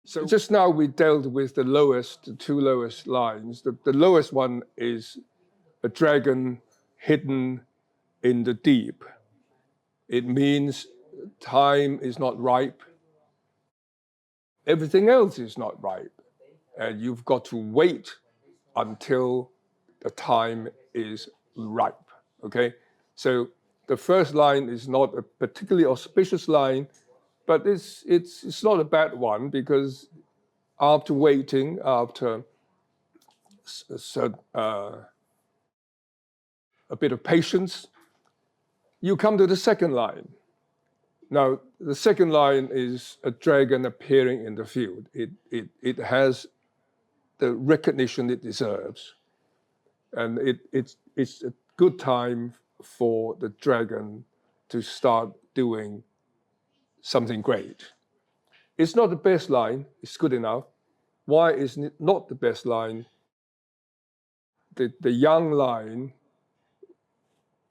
So just now we dealt with the two lowest lines. The lowest one is a dragon hidden in the deep. It means time is not ripe. Everything else is not ripe. And you've got to wait until the time is ripe, okay? So the first line is not a particularly auspicious line, but it's not a bad one, because after waiting, after a bit of patience, you come to the second line. Now, the second line is a dragon appearing in the field. It has the recognition it deserves. And it's a good time for the dragon to start doing something great. It's not the best line, it's good enough. Why is it not the best line? The young line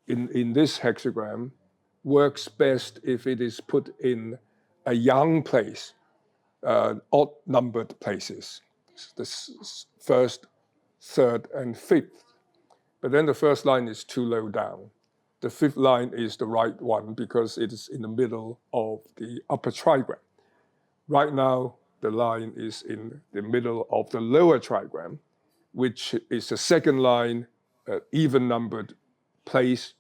in this hexagram works best if it is put in a young place, odd-numbered places, the first, third, and fifth. But then the first line is too low down. The fifth line is the right one because it is in the middle of the upper trigram. Right now, the line is in the middle of the lower trigram, which is the second line, even-numbered place.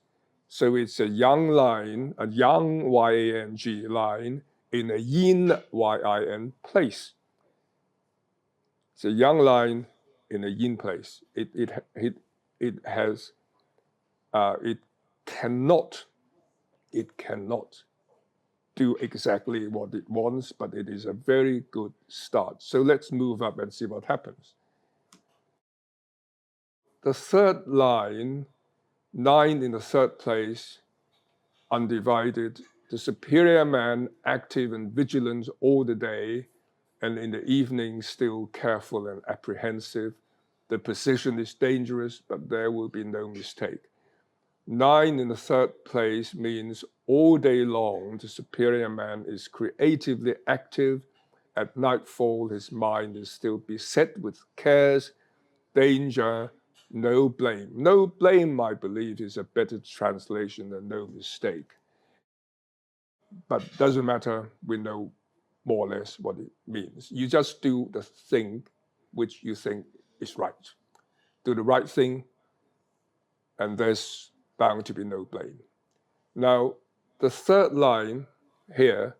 So it's a young line, a young Y-A-N-G line in a yin Y-I-N place. It's a young line in a yin place. It cannot do exactly what it wants, but it is a very good start. So let's move up and see what happens. The third line, 9 in the third place, undivided, the superior man, active and vigilant all the day, and in the evening still careful and apprehensive. The position is dangerous, but there will be no mistake. 9 in the third place means all day long the superior man is creatively active. At nightfall, his mind is still beset with cares, danger, no blame. No blame, I believe, is a better translation than no mistake. But doesn't matter, we know more or less what it means. You just do the thing which you think is right. Do the right thing, and there's bound to be no blame. Now, the third line here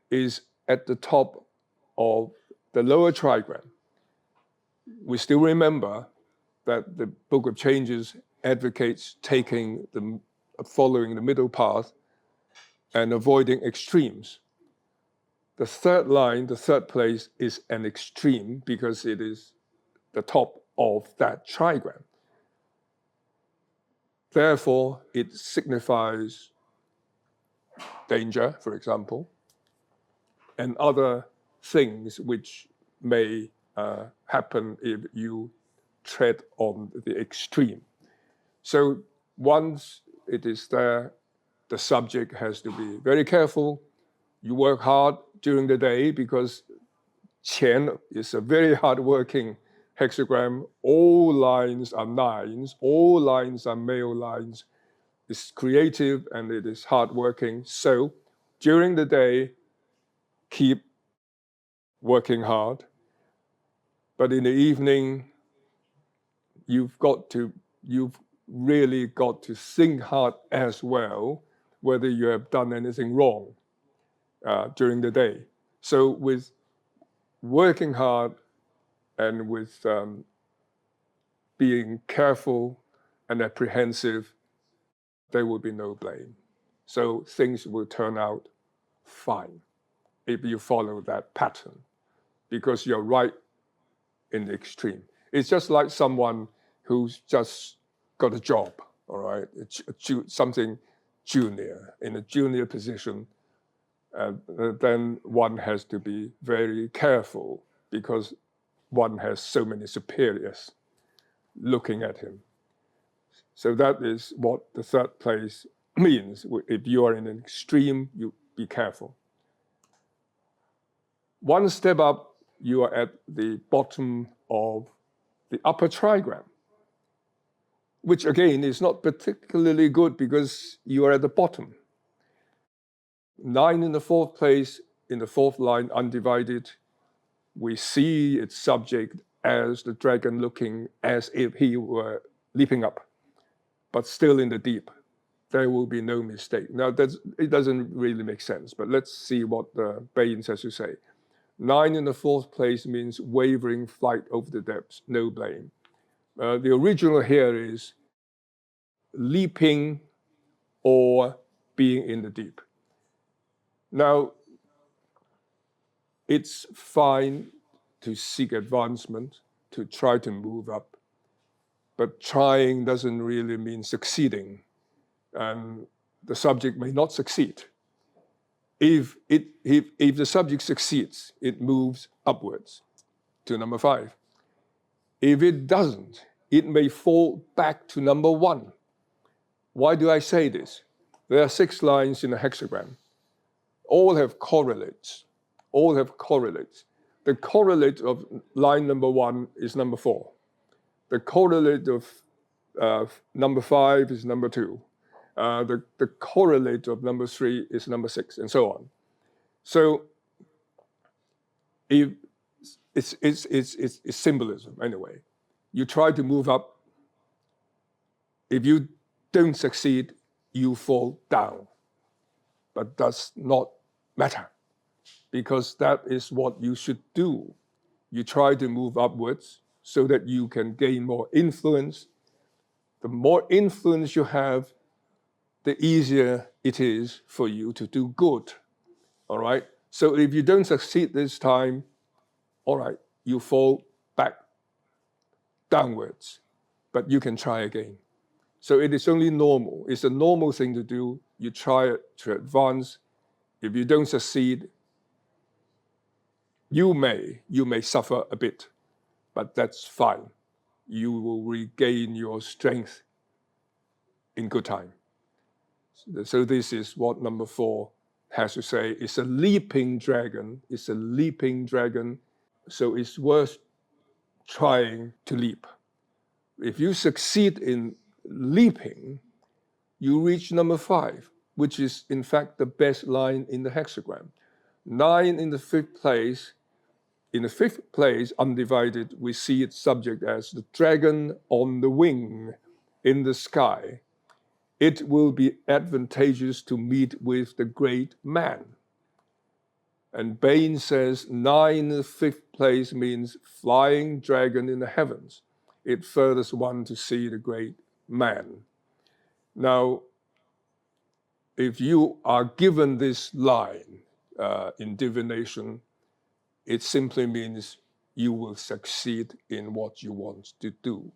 is at the top of the lower trigram. We still remember that the Book of Changes advocates following the middle path and avoiding extremes. The third line, the third place, is an extreme because it is the top of that trigram. Therefore, it signifies danger, for example, and other things which may happen if you tread on the extreme. So once it is there, the subject has to be very careful. You work hard during the day because Qian is a very hard-working hexagram. All lines are nines. All lines are male lines. It's creative and it is hard-working. So during the day, keep working hard. But in the evening, you've really got to think hard as well whether you have done anything wrong during the day. So with working hard and with being careful and apprehensive, there will be no blame. So things will turn out fine if you follow that pattern, because you're right in the extreme. It's just like someone who's just got a job, all right, something junior, in a junior position. Then one has to be very careful because one has so many superiors looking at him. So that is what the third place means. If you are in an extreme, you be careful. One step up you are at the bottom of the upper trigram, which again is not particularly good because you are at the bottom. 9 in the fourth place, in the fourth line, undivided, we see its subject as the dragon looking as if he were leaping up, but still in the deep. There will be no mistake. Now, it doesn't really make sense, but let's see what Baines has to say. 9 in the fourth place means wavering flight over the depths, no blame. The original here is leaping or being in the deep. Now, it's fine to seek advancement, to try to move up, but trying doesn't really mean succeeding, and the subject may not succeed. If the subject succeeds, it moves upwards to number 5. If it doesn't, it may fall back to number 1. Why do I say this? There are 6 lines in a hexagram. All have correlates. All have correlates. The correlate of line number 1 is number 4. The correlate of number 5 is number 2. The correlate of number 3 is number 6, and so on. So if it's symbolism anyway. You try to move up. If you don't succeed, you fall down. But does not matter, because that is what you should do. You try to move upwards so that you can gain more influence. The more influence you have, the easier it is for you to do good. All right? So if you don't succeed this time, all right, you fall back downwards, but you can try again. So it is only normal. It's a normal thing to do. You try to advance. If you don't succeed, you may suffer a bit, but that's fine. You will regain your strength in good time. So this is what number 4 has to say. It's a leaping dragon. It's a leaping dragon. So it's worth trying to leap. If you succeed in leaping, you reach number 5, which is in fact the best line in the hexagram. 9 in the 5th place. In the 5th place, undivided, we see its subject as the dragon on the wing in the sky. It will be advantageous to meet with the great man. And Bain says 9 in the 5th place means flying dragon in the heavens. It furthers one to see the great man. Now, if you are given this line in divination, it simply means you will succeed in what you want to do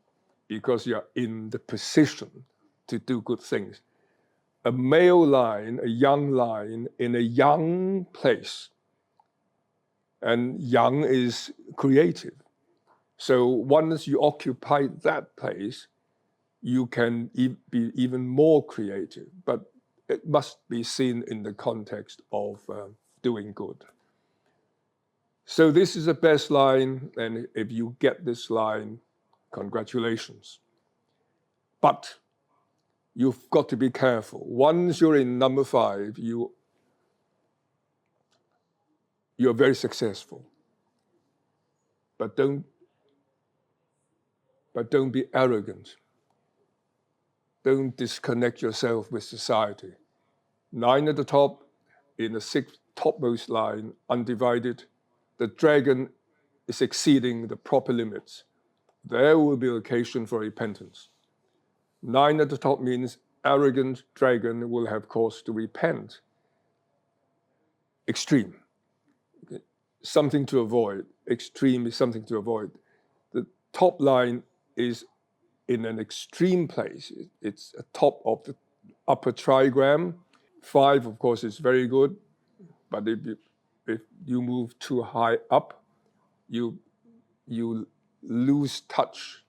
because you're in the position to do good things. A male line, a young line in a young place, and young is creative. So once you occupy that place, you can be even more creative, but it must be seen in the context of doing good. So this is the best line, and if you get this line, congratulations. But you've got to be careful. Once you're in number 5, you're very successful. But don't be arrogant. Don't disconnect yourself with society. 9 at the top, in the 6th topmost line, undivided, the dragon is exceeding the proper limits. There will be occasion for repentance. 9 at the top means arrogant dragon will have cause to repent. Extreme. Something to avoid. Extreme is something to avoid. The top line is in an extreme place. It's atop of the upper trigram. 5, of course, is very good, but if you move too high up, you lose touch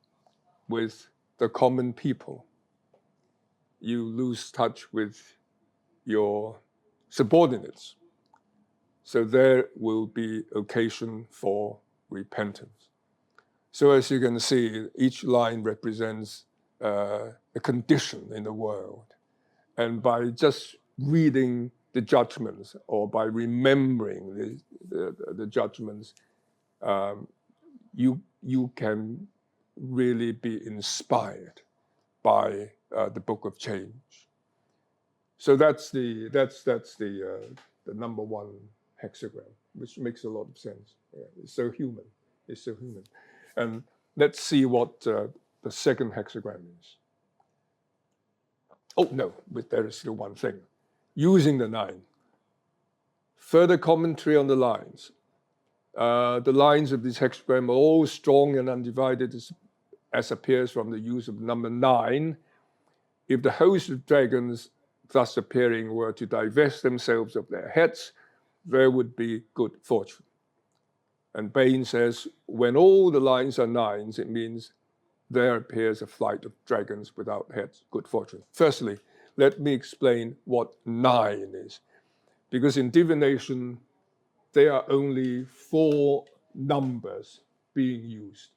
with the common people. You lose touch with your subordinates. So there will be occasion for repentance. So as you can see, each line represents a condition in the world. And by just reading the judgments or by remembering the judgments, you can really be inspired by the book of change. So that's the number one hexagram, which makes a lot of sense. Yeah, it's so human. It's so human. And let's see what the second hexagram is. Oh no, but there is still one thing. Using the 9. Further commentary on the lines. The lines of this hexagram are all strong and undivided as appears from the use of number 9. If the host of dragons thus appearing were to divest themselves of their heads, there would be good fortune. And Bain says, when all the lines are 9s, it means there appears a flight of dragons without heads, good fortune. Firstly, let me explain what 9 is. Because in divination, there are only 4 numbers being used,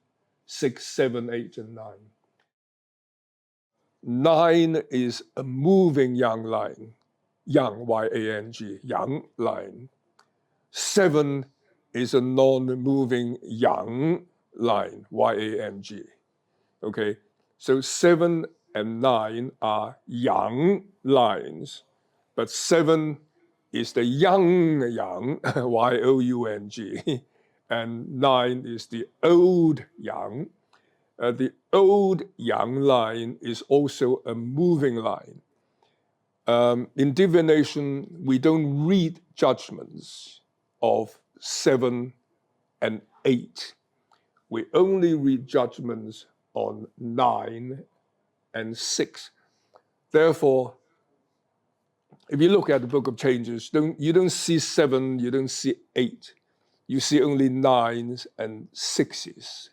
6, 7, 8, and 9. 9 is a moving yang line, yang, Y-A-N-G, yang line. 7 is a non-moving yang line, Y-A-N-G. Okay, so 7 and 9 are yang lines, but 7 is the yang, Y-O-U-N-G, and 9 is the old yang. The old yang line is also a moving line. In divination, we don't read judgments of 7 and 8. We only read judgments on 9 and 6. Therefore, if you look at the Book of Changes, you don't see 7, you don't see 8. You see only 9s and 6s.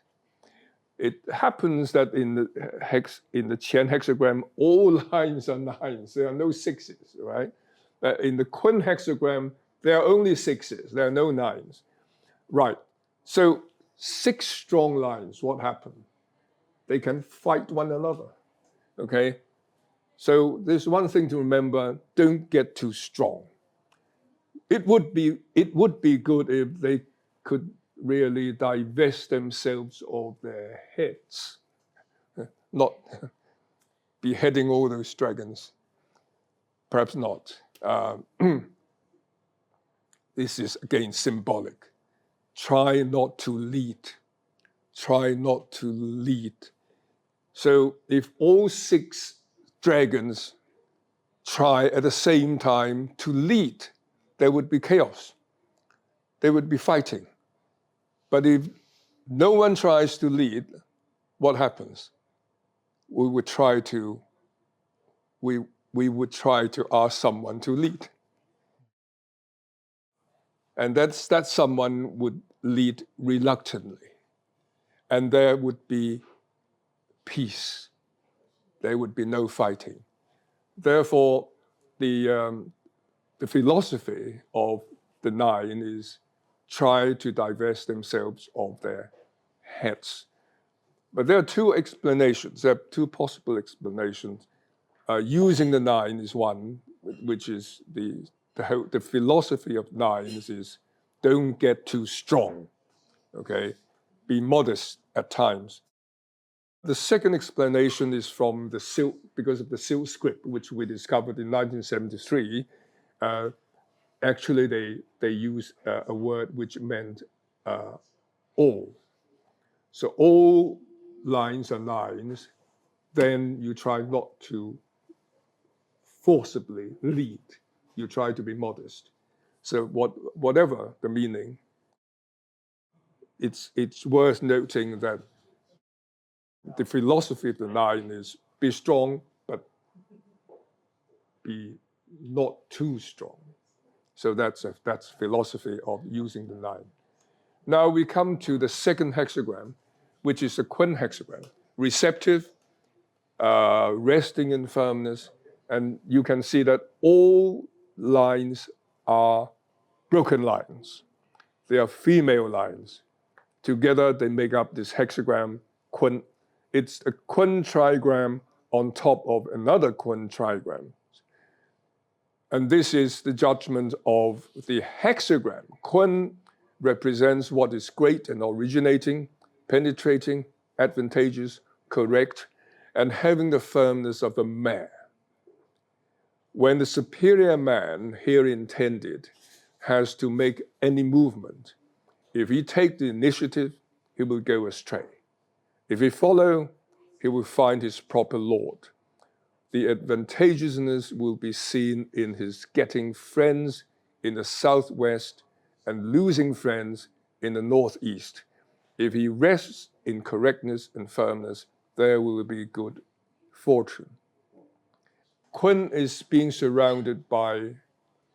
It happens that in the Qian hexagram, all lines are 9s. There are no 6s, right? In the Kun hexagram, there are only 6s. There are no 9s. Right. So 6 strong lines, what happened? They can fight one another. Okay? So there's one thing to remember, don't get too strong. It would be good if they could really divest themselves of their heads, not beheading all those dragons. Perhaps not. This is again symbolic. Try not to lead. Try not to lead. So if all 6 dragons try at the same time to lead, there would be chaos. They would be fighting. But if no one tries to lead, what happens? We would try to ask someone to lead. And that someone would lead reluctantly. And there would be peace. There would be no fighting. Therefore, the philosophy of the 9 is try to divest themselves of their heads. But there are 2 explanations. There are 2 possible explanations. Using the 9 is one, which is the philosophy of 9s is don't get too strong. Okay, be modest at times. The second explanation is from the Silk, because of the Silk script, which we discovered in 1973. Actually, they use a word which meant all. So all lines are 9s. Then you try not to forcibly lead. You try to be modest. So whatever the meaning, it's worth noting that the philosophy of the 9 is be strong, but be not too strong. So that's philosophy of using the 9. Now we come to the second hexagram, which is a Kun hexagram, receptive, resting in firmness, and you can see that all lines are broken lines. They are female lines. Together, they make up this hexagram, Kun. It's a Kun trigram on top of another Kun trigram. And this is the judgment of the hexagram. Kun represents what is great and originating, penetrating, advantageous, correct, and having the firmness of a man. When the superior man, here intended, has to make any movement, if he take the initiative, he will go astray. If he follow, he will find his proper lord. The advantageousness will be seen in his getting friends in the southwest and losing friends in the northeast. If he rests in correctness and firmness, there will be good fortune. Kun is being surrounded by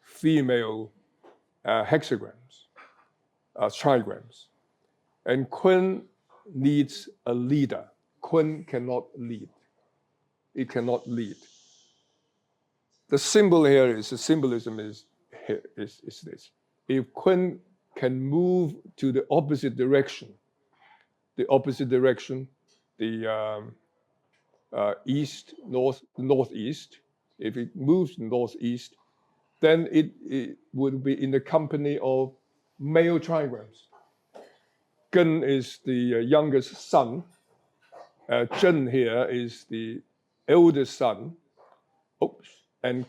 female hexagrams, trigrams. And Kun needs a leader. Kun cannot lead. It cannot lead. The symbol here is, the symbolism is this. If Kun can move to the opposite direction, the east, northeast, if it moves northeast, then it would be in the company of male trigrams. Gen is the youngest son. Zhen here is the eldest son. Oops. And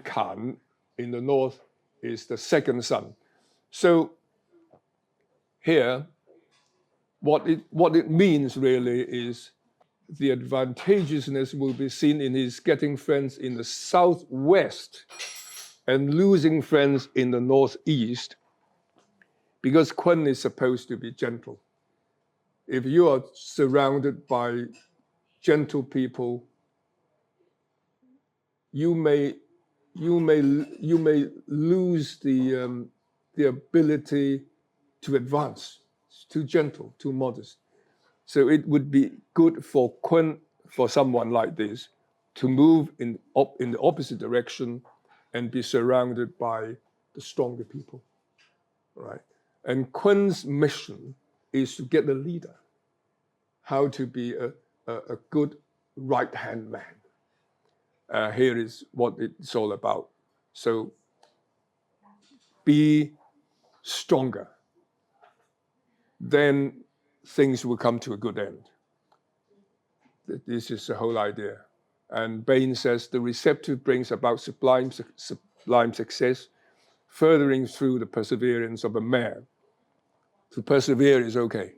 Kan in the north is the second son. So here, what it means really is the advantageousness will be seen in his getting friends in the southwest and losing friends in the northeast, because Kun is supposed to be gentle. If you are surrounded by gentle people, you may lose the ability to advance. It's too gentle, too modest. So it would be good for Kun, for someone like this, to move in the opposite direction and be surrounded by the stronger people, right? And Kun's mission is to get the leader, how to be a good right-hand man. Here is what it's all about. So be stronger. Then things will come to a good end. This is the whole idea. And Bain says the receptive brings about sublime success, furthering through the perseverance of a man. To persevere is okay,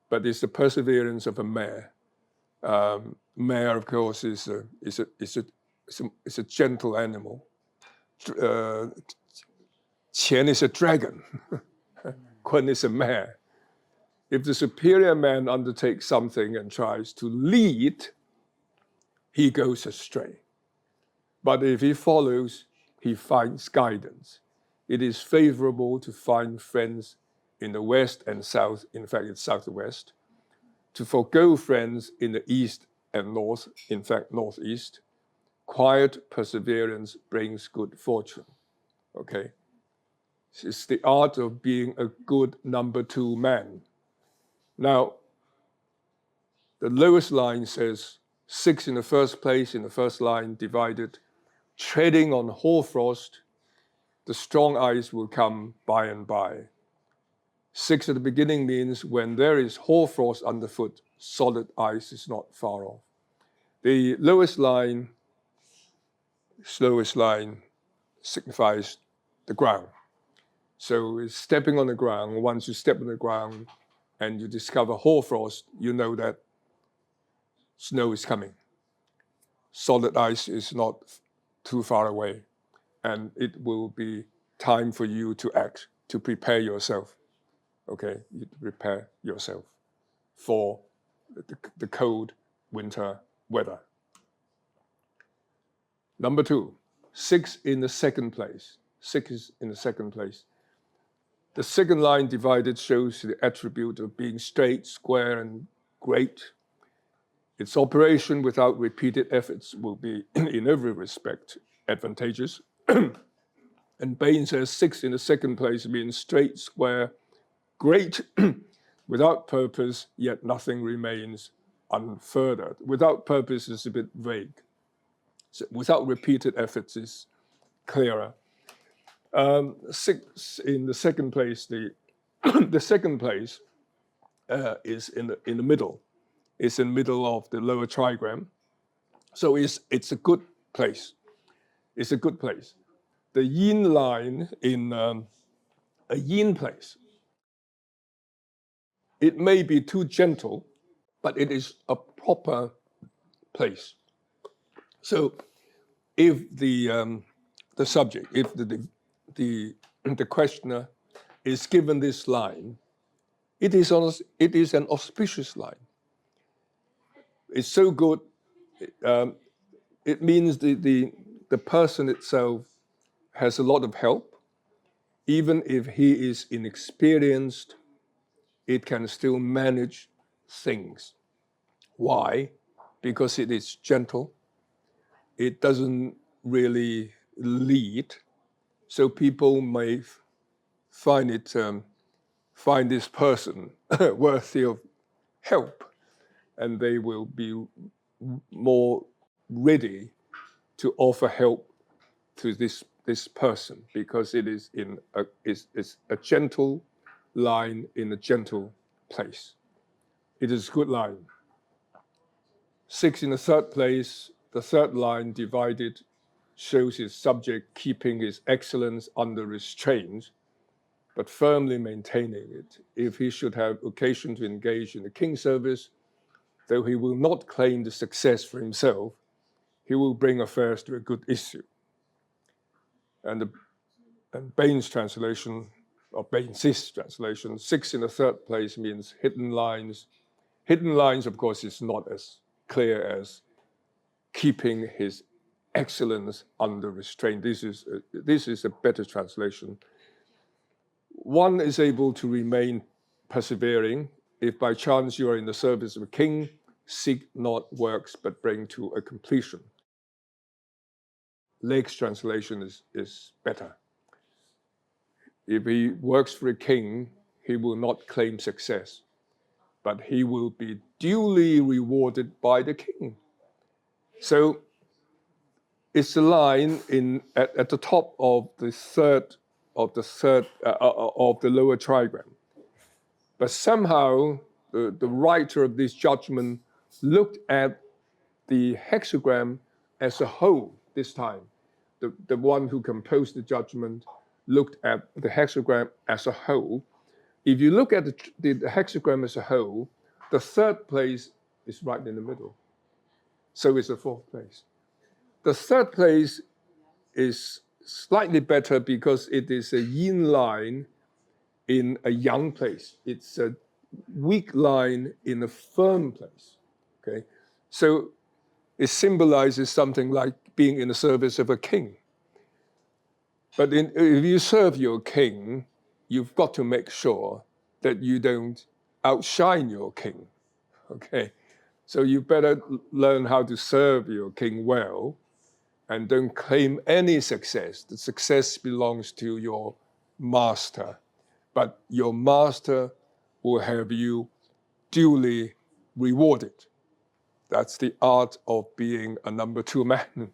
but it's the perseverance of a mare. Mare, of course, is a gentle animal. Qian is a dragon. Kun is a mare. If the superior man undertakes something and tries to lead, he goes astray. But if he follows, he finds guidance. It is favorable to find friends in the west and south, in fact, it's southwest, to forego friends in the east and north, in fact, northeast. Quiet perseverance brings good fortune, okay? It's the art of being a good number two man. Now, the lowest line says 6 in the first place, in the first line, divided, treading on hoarfrost, the strong ice will come by and by. 6 at the beginning means when there is hoarfrost underfoot, solid ice is not far off. The slowest line signifies the ground. So it's stepping on the ground. Once you step on the ground and you discover hoarfrost, you know that snow is coming. Solid ice is not too far away, and it will be time for you to act, to prepare yourself. Okay, you prepare yourself for the cold winter weather. Number 2, 6 in the second place. 6 is in the second place. The second line divided shows the attribute of being straight, square, and great. Its operation without repeated efforts will be, in every respect, advantageous. And Bain says 6 in the second place means straight, square, great, without purpose, yet nothing remains unfurthered. Without purpose is a bit vague. So without repeated efforts is clearer. 6 in the second place, the second place is in the middle. It's in the middle of the lower trigram. So it's a good place. It's a good place. The yin line in a yin place, it may be too gentle, but it is a proper place. So if the subject, if the questioner is given this line, it is an auspicious line. It's so good. It means the person itself has a lot of help. Even if he is inexperienced, it can still manage things. Why? Because it is gentle. It doesn't really lead. So people may find this person worthy of help, and they will be more ready to offer help to this person, because it is it's a gentle line in a gentle place. It is a good line. 6 in the third place, the third line divided shows his subject keeping his excellence under restraint, but firmly maintaining it. If he should have occasion to engage in the king's service, though he will not claim the success for himself, he will bring affairs to a good issue. And Bain's translation, or Bain's translation, 6 in the third place means hidden lines. Hidden lines, of course, is not as clear as keeping his excellence under restraint. This is a better translation. One is able to remain persevering. If by chance you are in the service of a king, seek not works, but bring to a completion. Lake's translation is better. If he works for a king, he will not claim success, but he will be duly rewarded by the king. So it's a line at the top of the lower trigram. But somehow the writer of this judgment looked at the hexagram as a whole this time. The one who composed the judgment looked at the hexagram as a whole. If you look at the hexagram as a whole, the third place is right in the middle. So is the fourth place. The third place is slightly better because it is a yin line in a yang place. It's a weak line in a firm place. Okay, so it symbolizes something like being in the service of a king. But if you serve your king, you've got to make sure that you don't outshine your king. Okay, so you better learn how to serve your king well, and don't claim any success. The success belongs to your master, but your master will have you duly rewarded. That's the art of being a number 2 man.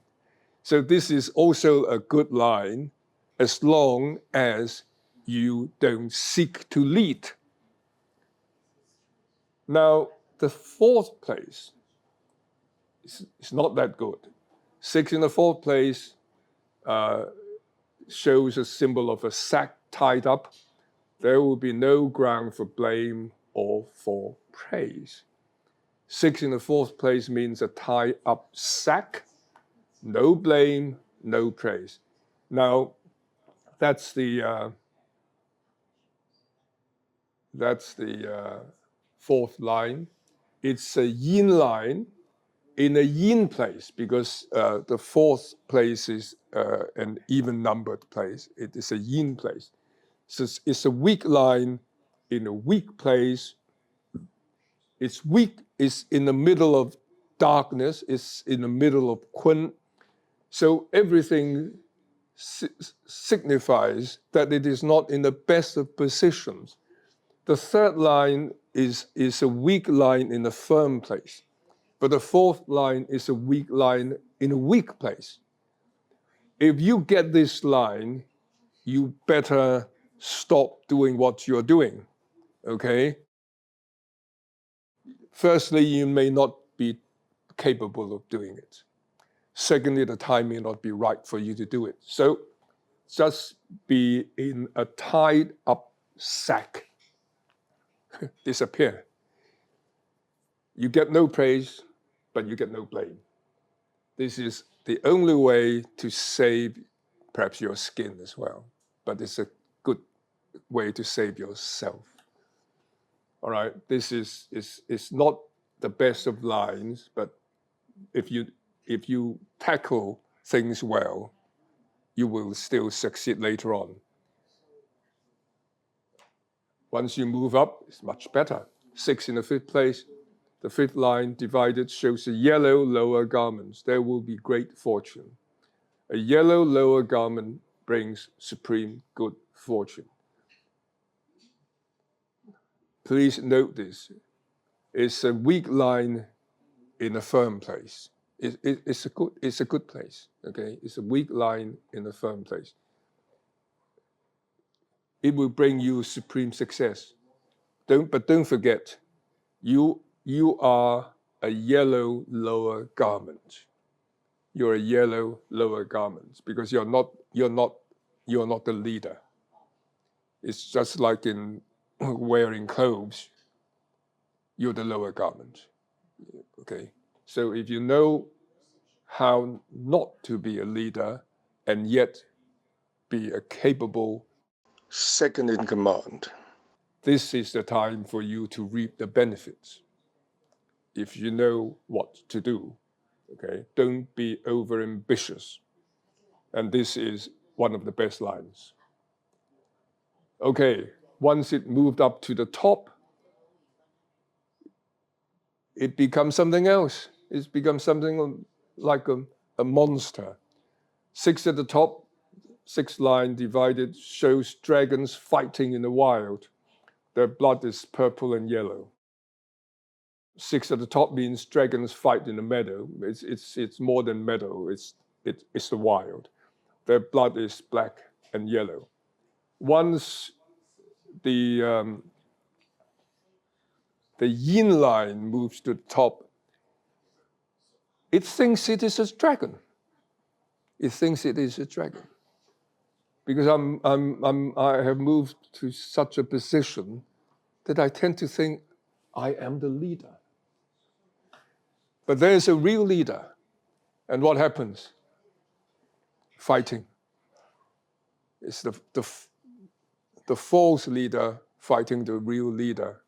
So this is also a good line, as long as you don't seek to lead. Now, the fourth place is not that good. 6 in the fourth place shows a symbol of a sack tied up. There will be no ground for blame or for praise. 6 in the fourth place means a tie up sack, no blame, no praise. Now, that's the fourth line. It's a yin line in a yin place, because the fourth place is an even numbered place. It is a yin place. So it's a weak line in a weak place. It's weak, it's in the middle of darkness, it's in the middle of kun. So everything signifies that it is not in the best of positions. The third line is a weak line in a firm place, but the fourth line is a weak line in a weak place. If you get this line, you better stop doing what you're doing, okay? Firstly, you may not be capable of doing it. Secondly, the time may not be right for you to do it. So just be in a tied up sack. Disappear. You get no praise, but you get no blame. This is the only way to save perhaps your skin as well, but it's a good way to save yourself. All right, this is not the best of lines, but if you tackle things well, you will still succeed later on. Once you move up, it's much better. 6 in the 5th place. The 5th line divided shows a yellow lower garment. There will be great fortune. A yellow lower garment brings supreme good fortune. Please note this. It's a weak line in a firm place. It's a good place, okay? It's a weak line in a firm place. It will bring you supreme success. But don't forget, you are a yellow lower garment. You're a yellow lower garment because you're not the leader. It's just like in wearing clothes. You're the lower garment. Okay. So if you know how not to be a leader and yet be a capable second in command, this is the time for you to reap the benefits. If you know what to do, okay, don't be overambitious. And this is one of the best lines. Okay, once it moved up to the top, it becomes something else. It's become something like a monster. 6 at the top, 6th line divided shows dragons fighting in the wild. Their blood is purple and yellow. 6 at the top means dragons fight in the meadow. It's more than meadow. It's the wild. Their blood is black and yellow. Once the yin line moves to the top, it thinks it is a dragon. It thinks it is a dragon. Because I have moved to such a position that I tend to think I am the leader. But there is a real leader. And what happens? Fighting. It's the false leader fighting the real leader.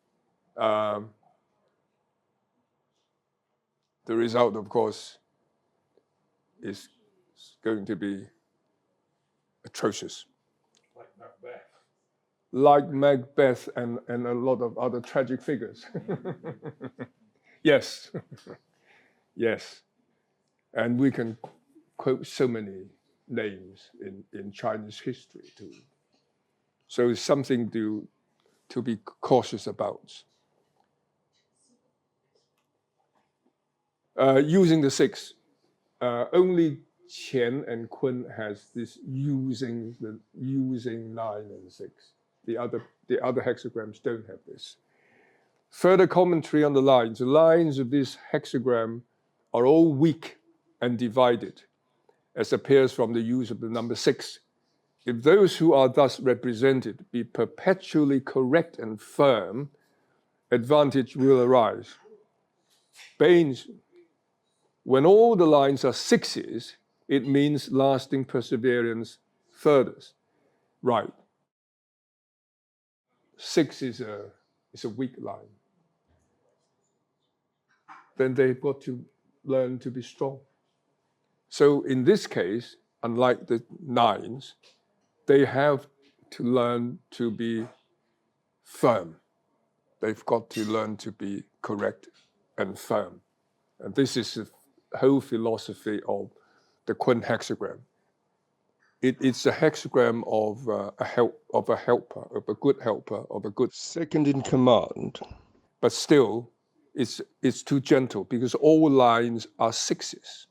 The result, of course, is going to be atrocious. Like Macbeth. Like Macbeth and a lot of other tragic figures. Yes. Yes. And we can quote so many names in Chinese history too. So it's something to be cautious about. Using the 6, only Qian and Kun has this using 9 and 6. The other hexagrams don't have this. Further commentary on the lines. The lines of this hexagram are all weak and divided, as appears from the use of the number 6. If those who are thus represented be perpetually correct and firm, advantage will arise. Baines, when all the lines are 6s, it means lasting perseverance furthers. Right. 6 is a weak line. Then they've got to learn to be strong. So in this case, unlike the 9s, they have to learn to be firm. They've got to learn to be correct and firm. And this is the whole philosophy of the Kun hexagram. it's a hexagram of a helper, of a good helper, of a good second in command. But still, it's too gentle because all lines are sixes.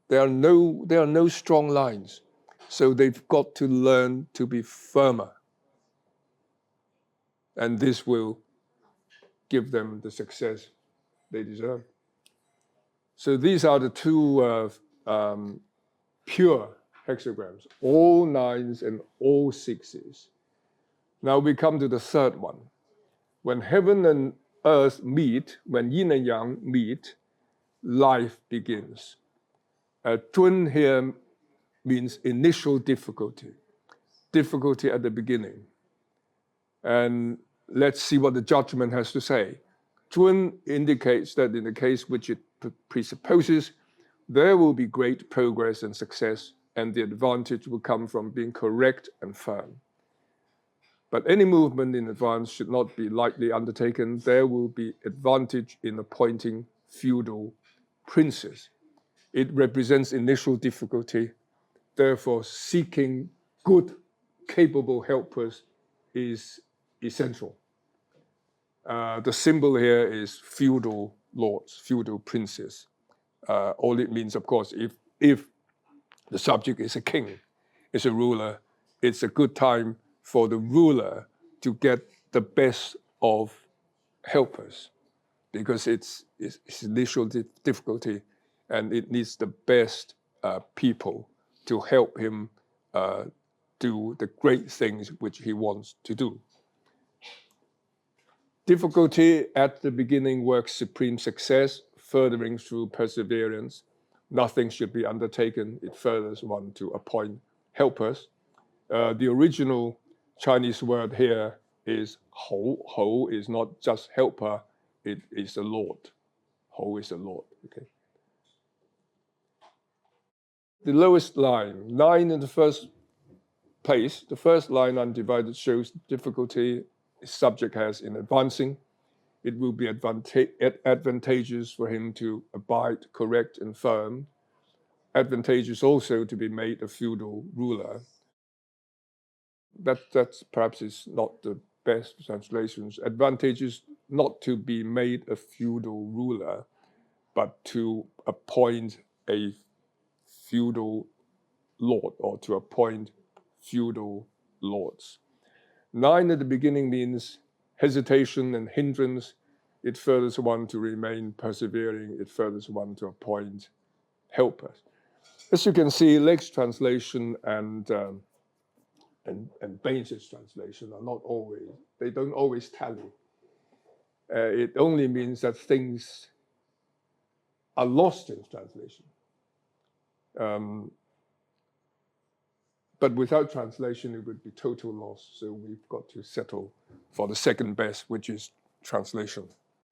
There are no strong lines, so they've got to learn to be firmer, and this will give them the success they deserve. So these are the two pure hexagrams, all nines and all sixes. Now we come to the third one. When heaven and earth meet, when yin and yang meet, life begins. Twin here means initial difficulty at the beginning. And let's see what the judgment has to say. Twin indicates that in the case which it presupposes, there will be great progress and success, and the advantage will come from being correct and firm. But any movement in advance should not be lightly undertaken. There will be advantage in appointing feudal princes. It represents initial difficulty. Therefore, seeking good, capable helpers is essential. The symbol here is feudal lords, feudal princes. All it means, of course, if the subject is a king, is a ruler, it's a good time for the ruler to get the best of helpers, because it's initial difficulty, and it needs the best people to help him do the great things which he wants to do. Difficulty at the beginning works supreme success, furthering through perseverance. Nothing should be undertaken. It furthers one to appoint helpers. The original Chinese word here is Ho. Ho is not just helper, it is a lord. Ho is a lord. Okay. The lowest line, 9 in the first place, the first line undivided shows difficulty the subject has in advancing. It will be advantageous for him to abide correct and firm. Advantageous also to be made a feudal ruler. That's perhaps is not the best translations. Advantageous not to be made a feudal ruler, but to appoint a feudal lord, or to appoint feudal lords. 9 at the beginning means hesitation and hindrance. It furthers one to remain persevering. It furthers one to appoint helpers. As you can see, Lake's translation and Baines' translation are not always, they don't always tally. It only means that things are lost in translation. But without translation, it would be total loss. So we've got to settle for the second best, which is translation.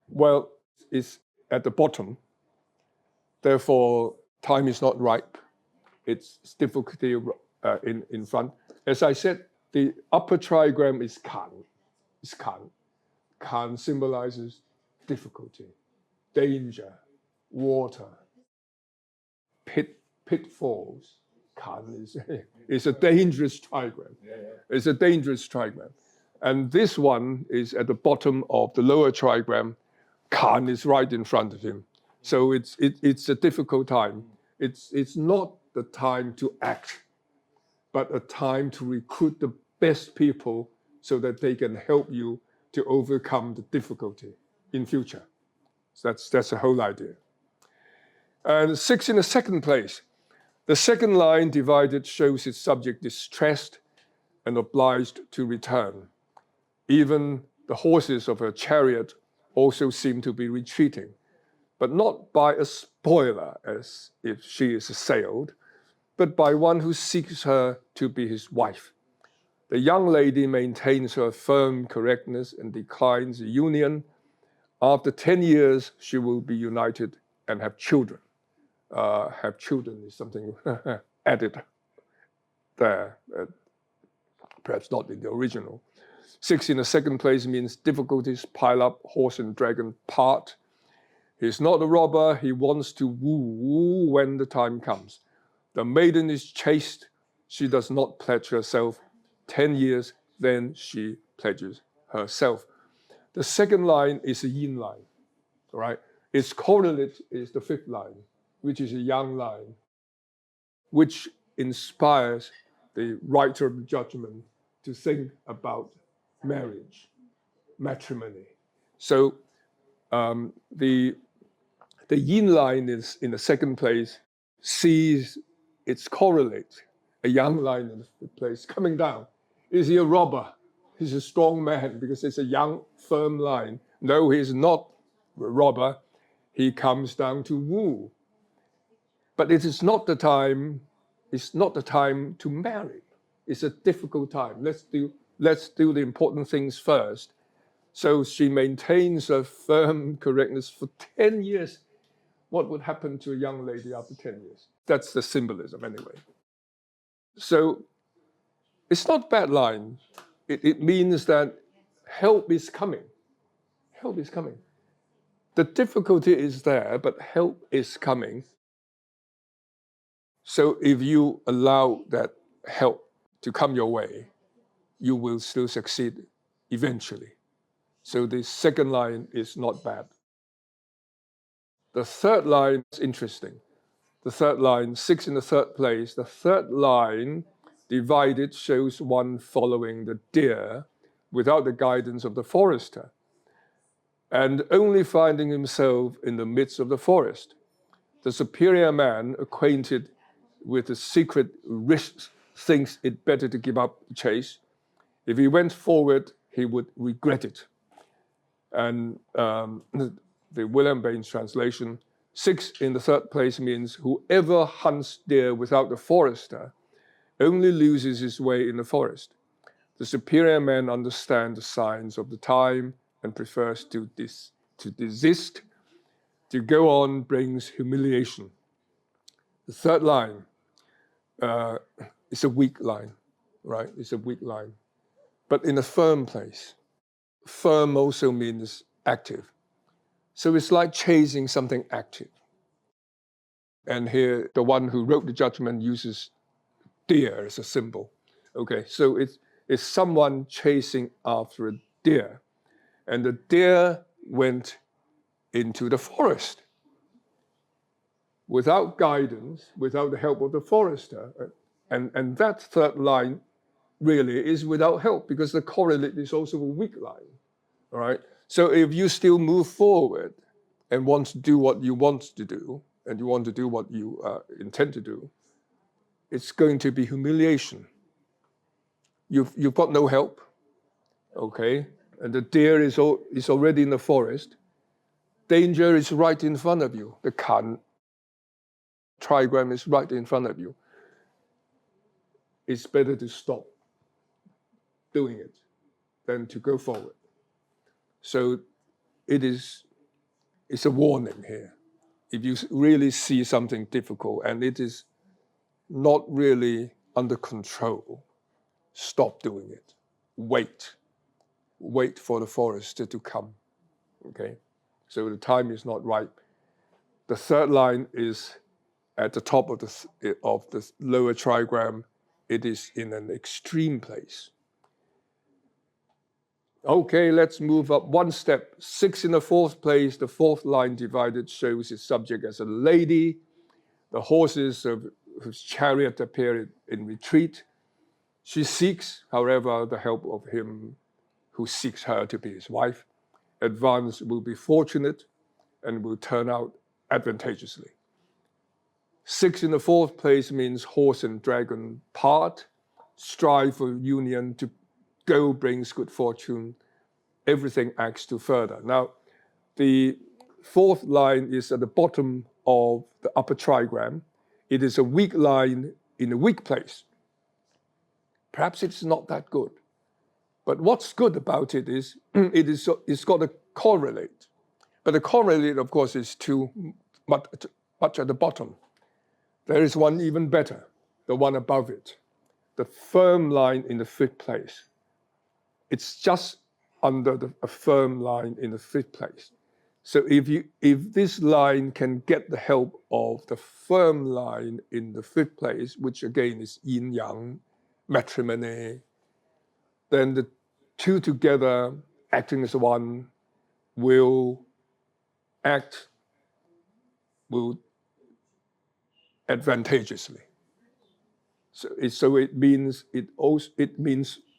Well, it's at the bottom. Therefore, time is not ripe. It's difficulty in front. As I said, the upper trigram is Kan. It's Kan. Kan symbolizes difficulty, danger, water, pitfalls. Kan is a dangerous trigram. It's a dangerous trigram. And this one is at the bottom of the lower trigram. Kan is right in front of him. So it's a difficult time. It's not the time to act, but a time to recruit the best people so that they can help you to overcome the difficulty in future. So that's the whole idea. And 6 in the second place. The second line divided shows its subject distressed and obliged to return. Even the horses of her chariot also seem to be retreating, but not by a spoiler as if she is assailed, but by one who seeks her to be his wife. The young lady maintains her firm correctness and declines the union. After 10 years, she will be united and have children. Have children is something added there, perhaps not in the original. 6 in the second place means difficulties pile up, horse and dragon part. He's not a robber, he wants to woo when the time comes. The maiden is chaste, she does not pledge herself 10 years, then she pledges herself. The second line is a yin line, all right? Its correlate is the fifth line, which is a yang line, which inspires the writer of the judgment to think about marriage, matrimony. So the yin line is in the second place, sees its correlate, a yang line in the fifth place, coming down. Is he a robber? He's a strong man because it's a young, firm line. No, he's not a robber. He comes down to woo. But it is not the time, it's not the time to marry. It's a difficult time. Let's do the important things first. So she maintains a firm correctness for 10 years. What would happen to a young lady after 10 years? That's the symbolism anyway. So it's not bad line. It means that help is coming. Help is coming. The difficulty is there, but help is coming. So if you allow that help to come your way, you will still succeed eventually. So the second line is not bad. The third line is interesting. The third line, 6 in the third place, the third line divided shows one following the deer without the guidance of the forester, and only finding himself in the midst of the forest. The superior man, acquainted with the secret risks, thinks it better to give up the chase. If he went forward, he would regret it. And the William Baines translation, 6 in the third place means whoever hunts deer without the forester only loses his way in the forest. The superior man understands the signs of the time and prefers to desist. To go on brings humiliation. The third line is a weak line, right? It's a weak line, but in a firm place. Firm also means active. So it's like chasing something active. And here, the one who wrote the judgment uses deer as a symbol. Okay, so it's someone chasing after a deer. And the deer went into the forest without guidance, without the help of the forester. And that third line really is without help because the correlate is also a weak line. All right. So if you still move forward and want to do what you want to do, and you want to do what you intend to do, it's going to be humiliation. You've got no help, okay? And the deer is already in the forest. Danger is right in front of you. The Kan trigram is right in front of you. It's better to stop doing it than to go forward. So it's a warning here. If you really see something difficult and it is not really under control, stop doing it. Wait for the forester to come, okay? So the time is not right. The third line is at the top of the lower trigram. It is in an extreme place. Okay, let's move up one step. 6 in the fourth place, the fourth line divided shows its subject as a lady. The horses of whose chariot appear in retreat. She seeks, however, the help of him who seeks her to be his wife. Advance will be fortunate and will turn out advantageously. 6 in the fourth place means horse and dragon part. Strive for union, to go brings good fortune. Everything acts to further. Now, the fourth line is at the bottom of the upper trigram. It is a weak line in a weak place. Perhaps it's not that good. But what's good about it is it's got a correlate. But the correlate, of course, is too much at the bottom. There is one even better, the one above it, the firm line in the fifth place. It's just under a firm line in the fifth place. So if this line can get the help of the firm line in the fifth place, which again is yin yang, matrimony, then the two together acting as one will advantageously. So it means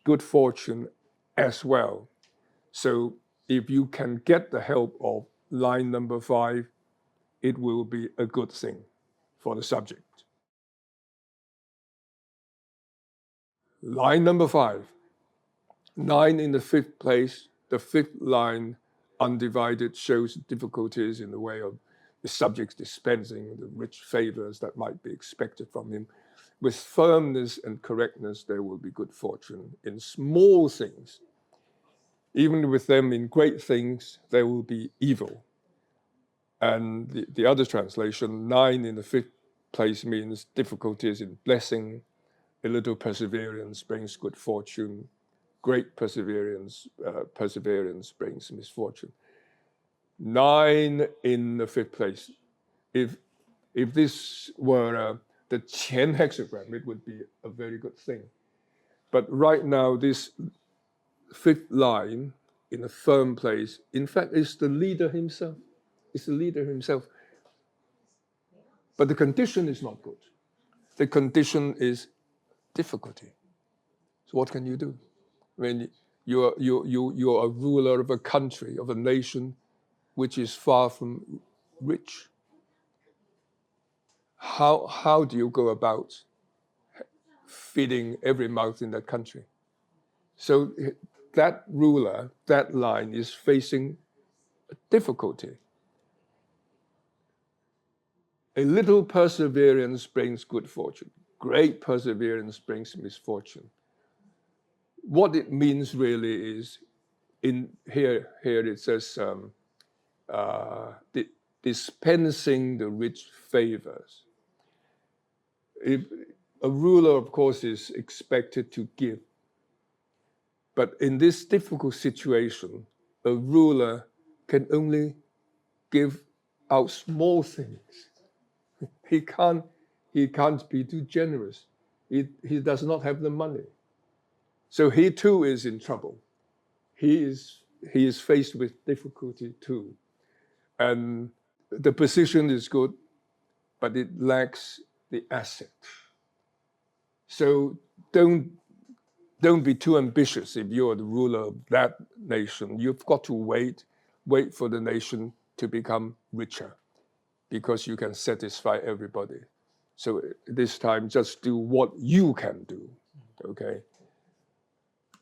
good fortune as well. So if you can get the help of line number 5, it will be a good thing for the subject. Line number 5, 9 in the fifth place, the fifth line, undivided, shows difficulties in the way of the subject's dispensing the rich favors that might be expected from him. With firmness and correctness, there will be good fortune in small things. Even with them in great things, there will be evil. And the other translation, 9 in the fifth place, means difficulties in blessing. A little perseverance brings good fortune. Great perseverance brings misfortune. 9 in the fifth place. If this were the Qian hexagram, it would be a very good thing. But right now, this fifth line in a firm place, in fact, is the leader himself. It's the leader himself. But the condition is not good. The condition is difficulty. So what can you do? When you're a ruler of a country, of a nation, which is far from rich, how do you go about feeding every mouth in that country? So that ruler, that line is facing difficulty. A little perseverance brings good fortune. Great perseverance brings misfortune. What it means really is, in here it says, dispensing the rich favors. A ruler, of course, is expected to give. But in this difficult situation, a ruler can only give out small things. He can't be too generous. He does not have the money. So he too is in trouble. He is faced with difficulty too. And the position is good, but it lacks the asset. So don't be too ambitious if you're the ruler of that nation. You've got to wait for the nation to become richer, because you can satisfy everybody. So this time, just do what you can do, okay?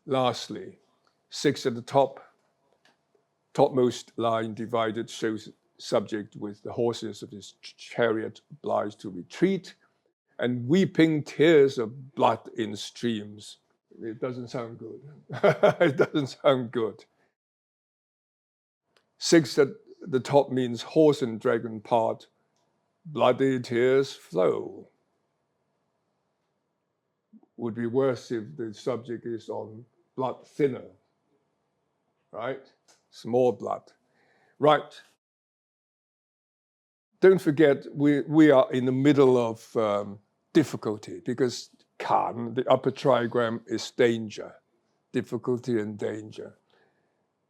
Lastly, 6 at the topmost line divided, shows subject with the horses of his chariot obliged to retreat, and weeping tears of blood in streams. It doesn't sound good. It doesn't sound good. 6 at the top means horse and dragon part, bloody tears flow. Would be worse if the subject is on blood thinner, right? Small blood. Right. Don't forget, we are in the middle of difficulty, because Kan, the upper trigram, is danger, difficulty and danger,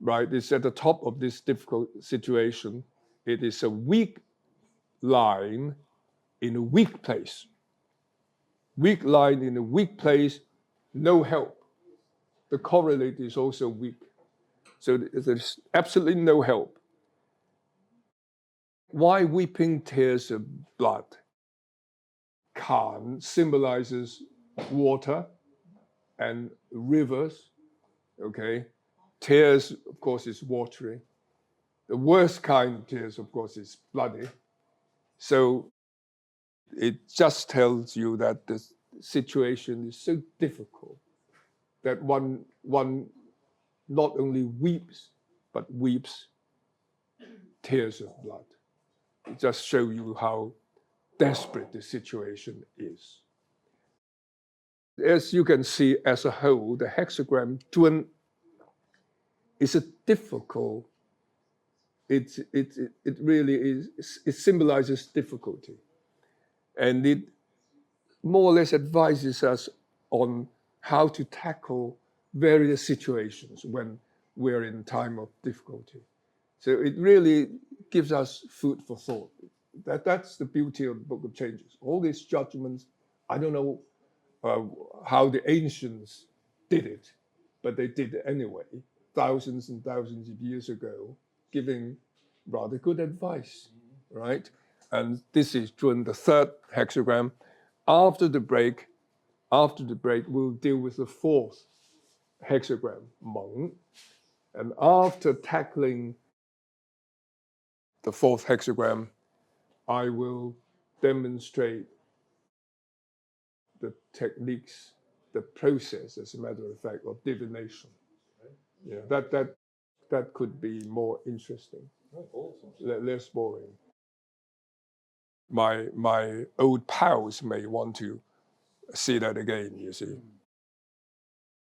right? It's at the top of this difficult situation. It is a weak line in a weak place. Weak line in a weak place, no help. The correlate is also weak. So there's absolutely no help. Why weeping tears of blood? Kan symbolizes water and rivers, okay? Tears, of course, is watery. The worst kind of tears, of course, is bloody. So it just tells you that the situation is so difficult that one not only weeps, but weeps tears of blood. It just shows you how desperate the situation is. As you can see, as a whole, the hexagram Zun is a difficult it really is, it symbolizes difficulty. And it more or less advises us on how to tackle various situations when we're in time of difficulty. So it really gives us food for thought. That's the beauty of the Book of Changes. All these judgments, I don't know how the ancients did it, but they did it anyway, thousands and thousands of years ago, giving rather good advice, right? And this is during the third hexagram. After the break, we'll deal with the fourth hexagram, Meng. And after tackling the fourth hexagram, I will demonstrate the techniques, the process, as a matter of fact, of divination. Yeah, that could be more interesting, less boring. My old pals may want to see that again, you see.